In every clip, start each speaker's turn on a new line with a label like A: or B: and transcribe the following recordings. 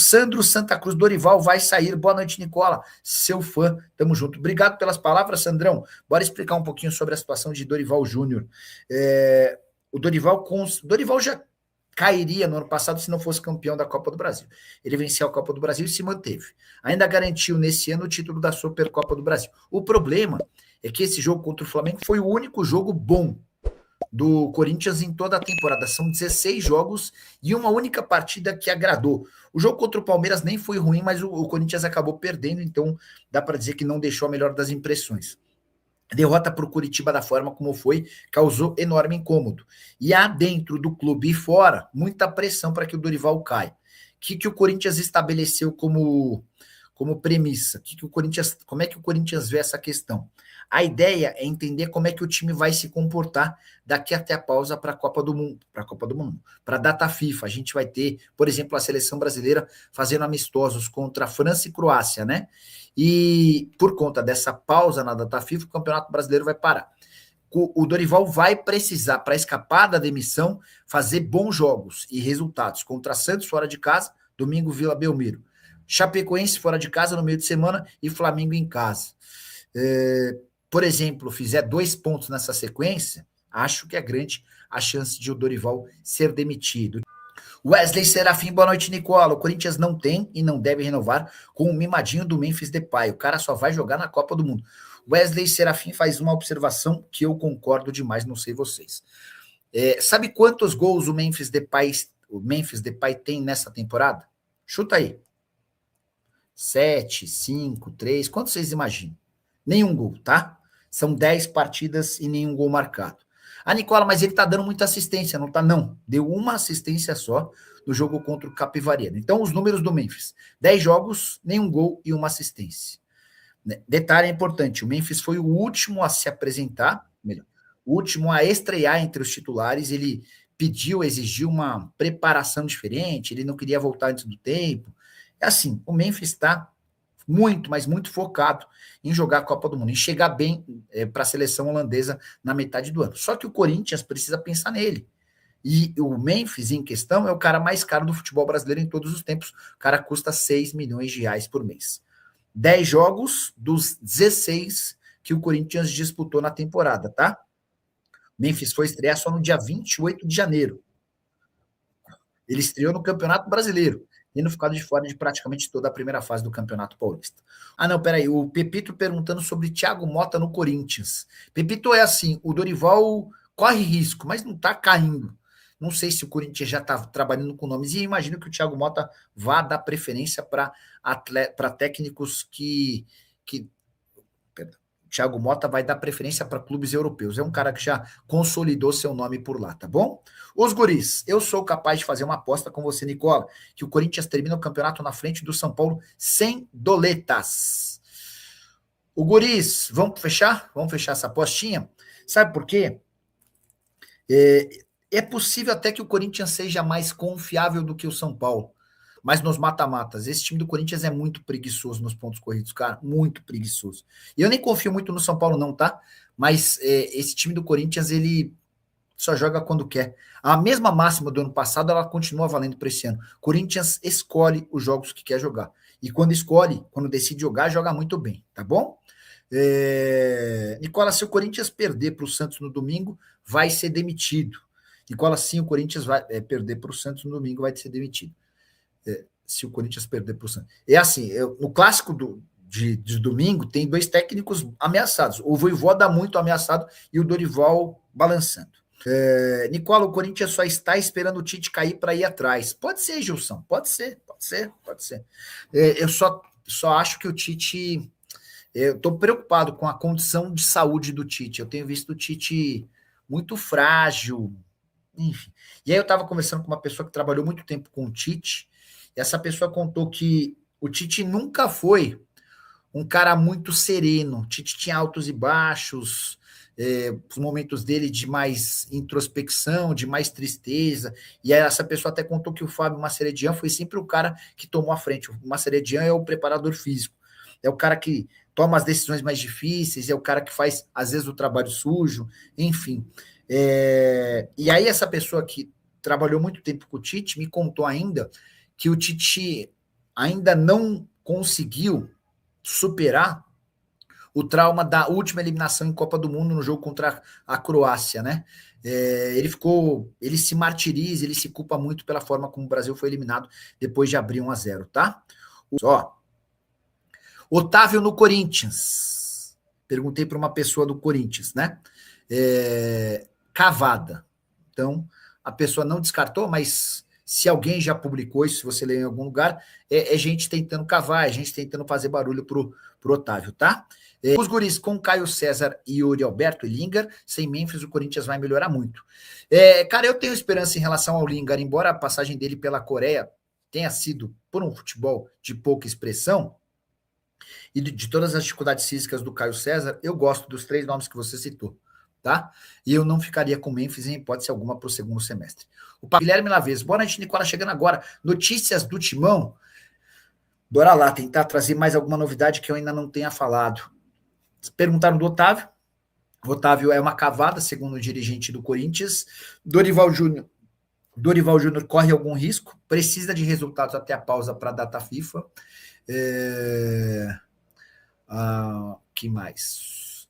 A: Sandro Santa Cruz, Dorival vai sair. Boa noite, Nicola. Seu fã, tamo junto. Obrigado pelas palavras, Sandrão. Bora explicar um pouquinho sobre a situação de Dorival Júnior. O Dorival já cairia no ano passado se não fosse campeão da Copa do Brasil. Ele venceu a Copa do Brasil e se manteve. Ainda garantiu nesse ano o título da Supercopa do Brasil. O problema é que esse jogo contra o Flamengo foi o único jogo bom do Corinthians em toda a temporada. São 16 jogos e uma única partida que agradou. O jogo contra o Palmeiras nem foi ruim, mas o Corinthians acabou perdendo, então dá para dizer que não deixou a melhor das impressões. A derrota para o Curitiba da forma como foi causou enorme incômodo. E há dentro do clube e fora muita pressão para que o Dorival caia. O que o Corinthians estabeleceu como premissa? Como é que o Corinthians vê essa questão? A ideia é entender como é que o time vai se comportar daqui até a pausa para a Copa do Mundo, para a data FIFA. A gente vai ter, por exemplo, a seleção brasileira fazendo amistosos contra França e Croácia, né? E por conta dessa pausa na data FIFA, o Campeonato Brasileiro vai parar. O Dorival vai precisar, para escapar da demissão, fazer bons jogos e resultados contra Santos fora de casa, domingo Vila Belmiro, Chapecoense fora de casa no meio de semana e Flamengo em casa. Por exemplo, fizer 2 pontos nessa sequência, acho que é grande a chance de o Dorival ser demitido. Wesley Serafim, boa noite, Nicola. O Corinthians não tem e não deve renovar com o mimadinho do Memphis Depay. O cara só vai jogar na Copa do Mundo. Wesley Serafim faz uma observação que eu concordo demais, não sei vocês. Sabe quantos gols o Memphis Depay tem nessa temporada? Chuta aí. 7, 5, 3, quantos vocês imaginam? Nenhum gol, tá? São 10 partidas e nenhum gol marcado. Nicola, mas ele tá dando muita assistência, não tá? Não, deu uma assistência só no jogo contra o Capivariano. Então, os números do Memphis: 10 jogos, nenhum gol e uma assistência. Detalhe importante, o Memphis foi o último a se apresentar, o último a estrear entre os titulares. Ele exigiu uma preparação diferente, ele não queria voltar antes do tempo. É assim, o Memphis está muito, mas muito focado em jogar a Copa do Mundo, em chegar bem para a seleção holandesa na metade do ano. Só que o Corinthians precisa pensar nele. E o Memphis, em questão, é o cara mais caro do futebol brasileiro em todos os tempos. O cara custa 6 milhões de reais por mês. 10 jogos dos 16 que o Corinthians disputou na temporada, tá? Memphis foi estrear só no dia 28 de janeiro. Ele estreou no Campeonato Brasileiro, tendo ficado de fora de praticamente toda a primeira fase do Campeonato Paulista. Não, peraí, o Pepito perguntando sobre Thiago Motta no Corinthians. Pepito, é assim, o Dorival corre risco, mas não está caindo. Não sei se o Corinthians já está trabalhando com nomes, e imagino que o Thiago Motta vá dar preferência para técnicos o Thiago Motta vai dar preferência para clubes europeus. É um cara que já consolidou seu nome por lá, tá bom? Os guris, eu sou capaz de fazer uma aposta com você, Nicola, que o Corinthians termina o campeonato na frente do São Paulo sem doletas. O guris, vamos fechar? Vamos fechar essa apostinha? Sabe por quê? É possível até que o Corinthians seja mais confiável do que o São Paulo, mas nos mata-matas, esse time do Corinthians é muito preguiçoso nos pontos corridos, cara, muito preguiçoso. E eu nem confio muito no São Paulo não, tá? Mas esse time do Corinthians, ele só joga quando quer. A mesma máxima do ano passado, ela continua valendo para esse ano. Corinthians escolhe os jogos que quer jogar. E quando decide jogar, joga muito bem, tá bom? Nicola, se o Corinthians perder para o Santos no domingo, vai ser demitido. Nicola, sim, o Corinthians vai perder para o Santos no domingo, vai ser demitido. Se o Corinthians perder para o Santos. É assim, no clássico de domingo, tem 2 técnicos ameaçados. O Vojvoda muito ameaçado e o Dorival balançando. Nicola, o Corinthians só está esperando o Tite cair para ir atrás. Pode ser, Gilson, pode ser. Eu só acho que o Tite... Eu estou preocupado com a condição de saúde do Tite. Eu tenho visto o Tite muito frágil, enfim. E aí eu estava conversando com uma pessoa que trabalhou muito tempo com o Tite, e essa pessoa contou que o Tite nunca foi um cara muito sereno. O Tite tinha altos e baixos, os momentos dele de mais introspecção, de mais tristeza, e aí essa pessoa até contou que o Fábio Maceredian foi sempre o cara que tomou a frente. O Maceredian é o preparador físico, é o cara que toma as decisões mais difíceis, é o cara que faz, às vezes, o trabalho sujo, enfim. E aí essa pessoa que trabalhou muito tempo com o Tite me contou ainda que o Tite ainda não conseguiu superar o trauma da última eliminação em Copa do Mundo no jogo contra a Croácia, né? Ele se martiriza, ele se culpa muito pela forma como o Brasil foi eliminado depois de abrir 1-0, tá? Ó, Otávio no Corinthians. Perguntei para uma pessoa do Corinthians, né? Cavada. Então, a pessoa não descartou, mas se alguém já publicou isso, se você ler em algum lugar, é gente tentando cavar, é gente tentando fazer barulho pro Otávio, tá? Os guris com Caio César e Yuri Alberto e Lingard, sem Memphis, o Corinthians vai melhorar muito. Cara, eu tenho esperança em relação ao Lingard, embora a passagem dele pela Coreia tenha sido por um futebol de pouca expressão, e de todas as dificuldades físicas do Caio César, eu gosto dos 3 nomes que você citou, tá? E eu não ficaria com Memphis em hipótese alguma para o segundo semestre. O Guilherme Lavez, boa noite, Nicola, chegando agora. Notícias do Timão. Bora lá, tentar trazer mais alguma novidade que eu ainda não tenha falado. Perguntaram do Otávio. O Otávio é uma cavada, segundo o dirigente do Corinthians. Dorival Júnior corre algum risco, precisa de resultados até a pausa para a data FIFA. Que mais?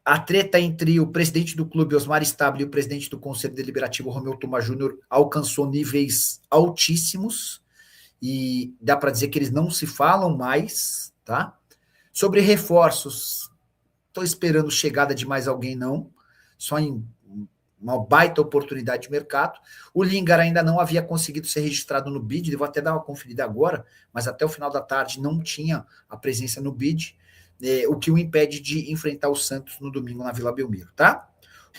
A: A treta entre o presidente do clube, Osmar Stabile, e o presidente do Conselho Deliberativo, Romeu Thoma Júnior, alcançou níveis altíssimos e dá para dizer que eles não se falam mais, tá? Sobre reforços, estou esperando chegada de mais alguém, não. Só em uma baita oportunidade de mercado. O Lingard ainda não havia conseguido ser registrado no BID, vou até dar uma conferida agora, mas até o final da tarde não tinha a presença no BID, o que o impede de enfrentar o Santos no domingo na Vila Belmiro, tá?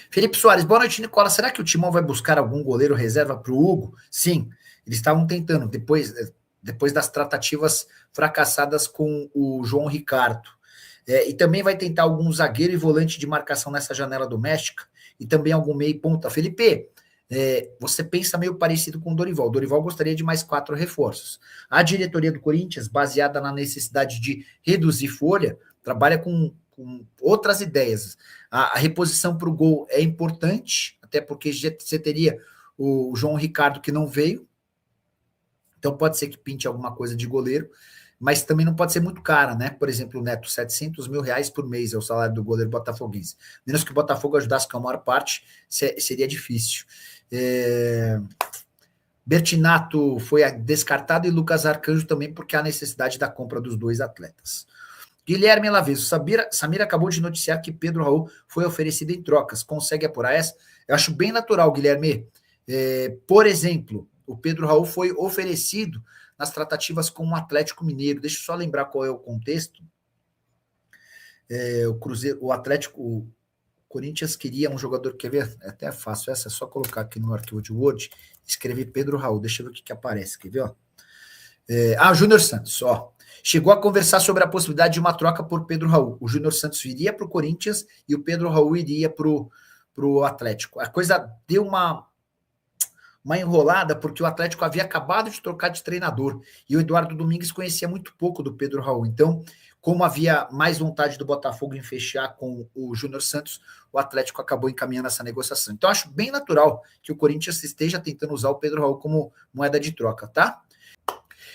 A: Felipe Soares, boa noite, Nicola. Será que o Timão vai buscar algum goleiro reserva para o Hugo? Sim, eles estavam tentando, depois das tratativas fracassadas com o João Ricardo. E também vai tentar algum zagueiro e volante de marcação nessa janela doméstica, e também algum meio ponta. Felipe, você pensa meio parecido com o Dorival. O Dorival gostaria de mais 4 reforços. A diretoria do Corinthians, baseada na necessidade de reduzir folha, trabalha com outras ideias. A reposição para o gol é importante, até porque você teria o João Ricardo que não veio, então pode ser que pinte alguma coisa de goleiro, mas também não pode ser muito cara, né? Por exemplo, o Neto, R$700 mil por mês é o salário do goleiro botafoguense. Menos que o Botafogo ajudasse com a maior parte, seria difícil. Bertinato foi descartado e Lucas Arcanjo também, porque há necessidade da compra dos 2 atletas. Guilherme Laveso, Samir acabou de noticiar que Pedro Raul foi oferecido em trocas. Consegue apurar essa? Eu acho bem natural, Guilherme. Por exemplo, o Pedro Raul foi oferecido nas tratativas com o Atlético Mineiro. Deixa eu só lembrar qual é o contexto. O Corinthians queria um jogador, quer ver? É até fácil essa, é só colocar aqui no arquivo de Word, escrever Pedro Raul, deixa eu ver o que aparece, quer ver? Ó? Júnior Santos, ó. Chegou a conversar sobre a possibilidade de uma troca por Pedro Raul. O Júnior Santos iria para o Corinthians e o Pedro Raul iria para o Atlético. A coisa deu uma enrolada, porque o Atlético havia acabado de trocar de treinador, e o Eduardo Domingues conhecia muito pouco do Pedro Raul. Então, como havia mais vontade do Botafogo em fechar com o Júnior Santos, o Atlético acabou encaminhando essa negociação. Então, acho bem natural que o Corinthians esteja tentando usar o Pedro Raul como moeda de troca, tá?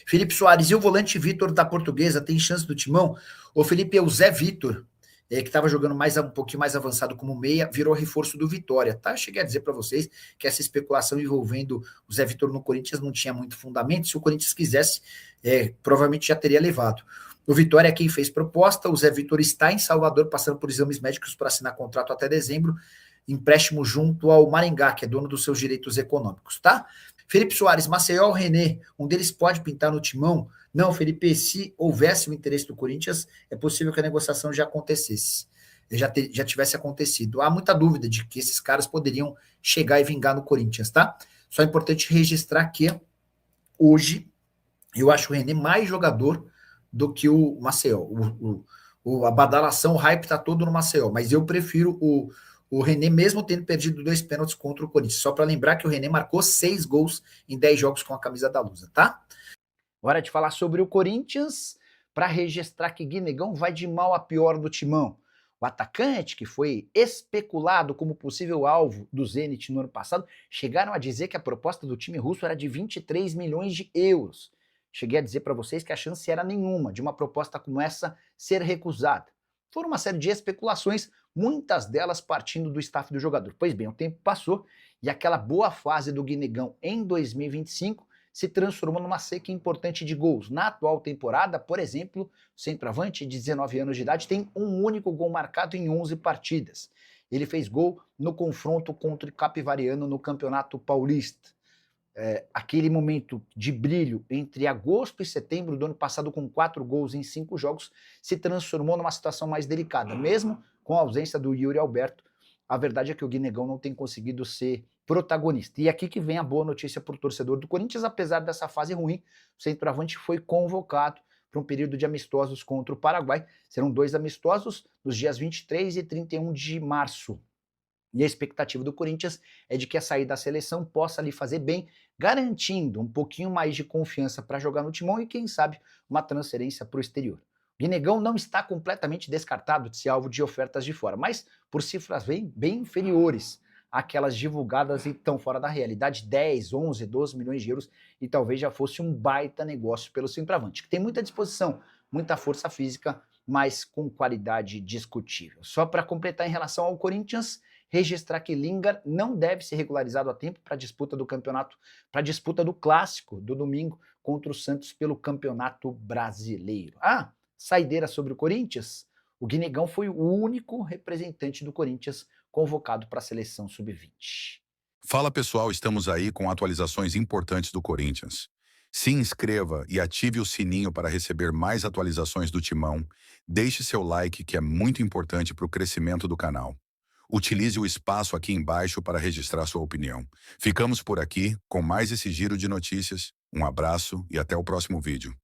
A: Felipe Soares, e o volante Vitor da Portuguesa, tem chance do Timão? O Felipe, o Zé Vitor, que estava jogando um pouquinho mais avançado como meia, virou reforço do Vitória, tá? Cheguei a dizer para vocês que essa especulação envolvendo o Zé Vitor no Corinthians não tinha muito fundamento. Se o Corinthians quisesse, provavelmente já teria levado. O Vitória é quem fez proposta, o Zé Vitor está em Salvador, passando por exames médicos para assinar contrato até dezembro, empréstimo junto ao Maringá, que é dono dos seus direitos econômicos, tá? Felipe Soares, Maceió, René, um deles pode pintar no Timão? Não, Felipe, se houvesse o interesse do Corinthians, é possível que a negociação já acontecesse, já tivesse acontecido. Há muita dúvida de que esses caras poderiam chegar e vingar no Corinthians, tá? Só é importante registrar que hoje eu acho o René mais jogador do que o Maceió. A badalação, o hype tá todo no Maceió, mas eu prefiro o René, mesmo tendo perdido 2 pênaltis contra o Corinthians. Só para lembrar que o René marcou 6 gols em 10 jogos com a camisa da Lusa, tá? Hora de falar sobre o Corinthians, para registrar que Guinegão vai de mal a pior do Timão. O atacante, que foi especulado como possível alvo do Zenit no ano passado, chegaram a dizer que a proposta do time russo era de 23 milhões de euros. cheguei a dizer para vocês que a chance era nenhuma de uma proposta como essa ser recusada. Foram uma série de especulações, muitas delas partindo do staff do jogador. Pois bem, o tempo passou e aquela boa fase do Guinegão em 2025 se transformou numa seca importante de gols. Na atual temporada, por exemplo, o centroavante de 19 anos de idade tem um único gol marcado em 11 partidas. Ele fez gol no confronto contra o Capivariano no Campeonato Paulista. Aquele momento de brilho entre agosto e setembro do ano passado, com 4 gols em 5 jogos, se transformou numa situação mais delicada. Mesmo com a ausência do Yuri Alberto, a verdade é que o Guinegão não tem conseguido ser protagonista. E aqui que vem a boa notícia para o torcedor do Corinthians: apesar dessa fase ruim, o centroavante foi convocado para um período de amistosos contra o Paraguai. Serão 2 amistosos nos dias 23 e 31 de março. E a expectativa do Corinthians é de que a saída da seleção possa lhe fazer bem, garantindo um pouquinho mais de confiança para jogar no timão e, quem sabe, uma transferência para o exterior. O Guinegão não está completamente descartado de ser alvo de ofertas de fora, mas por cifras bem inferiores àquelas divulgadas e tão fora da realidade, 10, 11, 12 milhões de euros, e talvez já fosse um baita negócio pelo centroavante, que tem muita disposição, muita força física, mas com qualidade discutível. Só para completar em relação ao Corinthians, registrar que Lingard não deve ser regularizado a tempo para a disputa do campeonato, para a disputa do clássico do domingo contra o Santos pelo Campeonato Brasileiro. Saideira sobre o Corinthians: o Guinegão foi o único representante do Corinthians convocado para a seleção sub-20.
B: Fala pessoal, estamos aí com atualizações importantes do Corinthians. Se inscreva e ative o sininho para receber mais atualizações do Timão. Deixe seu like, que é muito importante para o crescimento do canal. Utilize o espaço aqui embaixo para registrar sua opinião. Ficamos por aqui com mais esse giro de notícias. Um abraço e até o próximo vídeo.